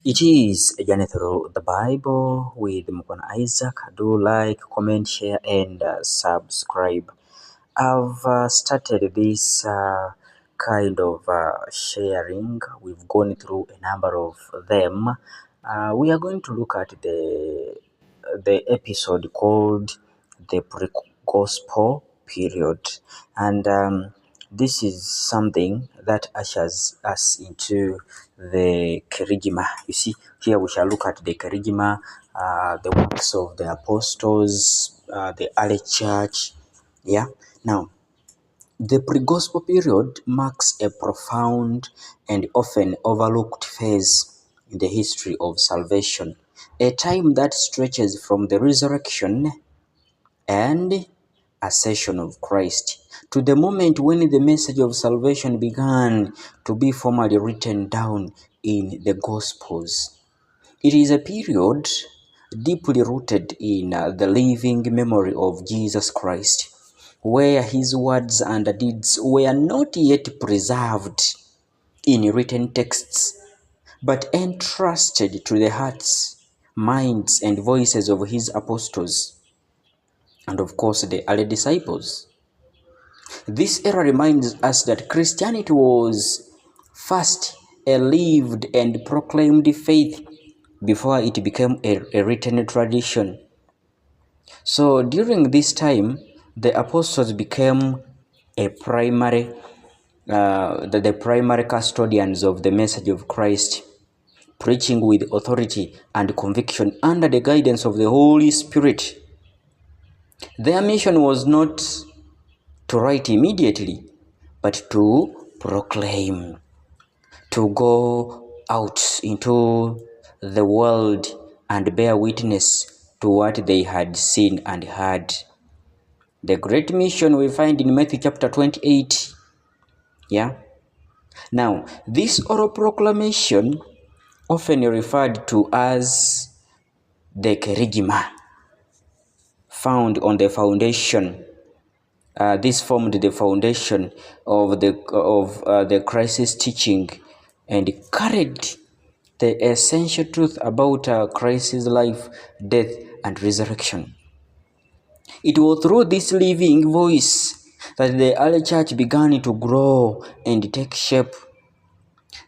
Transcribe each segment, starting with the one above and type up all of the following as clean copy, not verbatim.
It is a journey through the Bible with Mukhwana Isaac. Do like, comment, share, and subscribe. I've started this kind of sharing. We've gone through a number of them. We are going to look at the episode called the pre-gospel period, and this is something that ushers us into the kerygma. You see, here we shall look at the kerygma, the works of the apostles, the early church. Yeah. Now, the pre-gospel period marks a profound and often overlooked phase in the history of salvation, a time that stretches from the resurrection and ascension of Christ to the moment when the message of salvation began to be formally written down in the Gospels. It is a period deeply rooted in the living memory of Jesus Christ, where his words and deeds were not yet preserved in written texts, but entrusted to the hearts, minds, and voices of his apostles, and of course the early disciples. This era reminds us that Christianity was first a lived and proclaimed faith before it became a written tradition. So during this time, the apostles became a the primary custodians of the message of Christ, preaching with authority and conviction under the guidance of the Holy Spirit. Their mission was not to write immediately, but to proclaim, to go out into the world and bear witness to what they had seen and heard. The great mission we find in Matthew chapter 28. Yeah. Now, this oral proclamation, often referred to as the kerygma, found on the foundation. This formed the foundation of the Christ's teaching and carried the essential truth about Christ's life, death, and resurrection. It was through this living voice that the early church began to grow and take shape.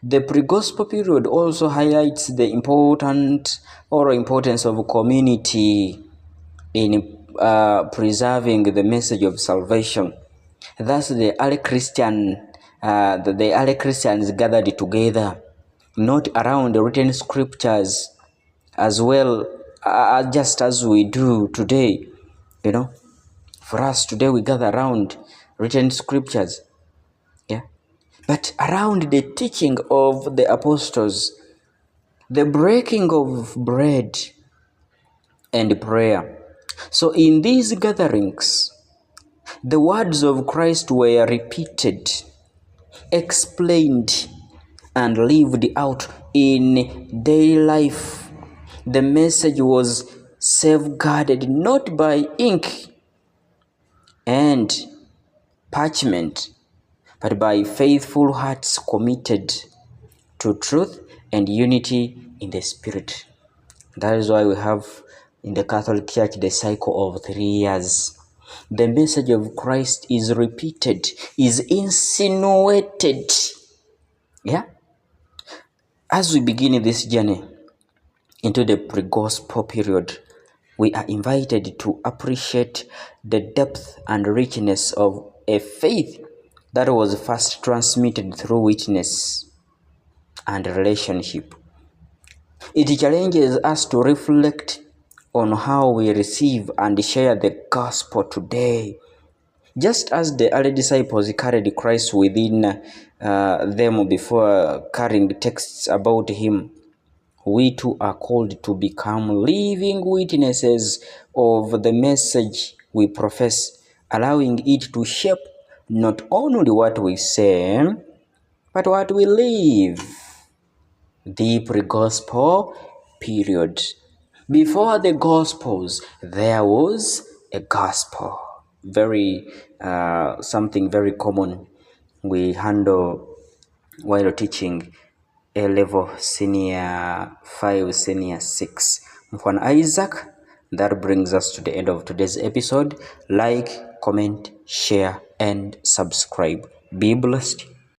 The pre-gospel period also highlights the importance of community in preserving the message of salvation. Thus, the early Christians gathered together, not around the written scriptures, as well just as we do today. You know, for us today, we gather around written scriptures, yeah, but around the teaching of the apostles, the breaking of bread, and prayer. So in these gatherings, the words of Christ were repeated, explained, and lived out in daily life. The message was safeguarded not by ink and parchment, but by faithful hearts committed to truth and unity in the Spirit. That is why we have in the Catholic Church the cycle of 3 years. The message of Christ is repeated, is insinuated. Yeah? As we begin this journey into the pre-gospel period, we are invited to appreciate the depth and richness of a faith that was first transmitted through witness and relationship. It challenges us to reflect on how we receive and share the gospel today. Just as the early disciples carried Christ within them before carrying texts about him, we too are called to become living witnesses of the message we profess, allowing it to shape not only what we say, but what we live. The pre-gospel period. Before the Gospels, there was a gospel. Something very common we handle while teaching A level senior 5, senior 6. Mukhwana Isaac. That brings us to the end of today's episode. Like, comment, share, and subscribe. Be blessed.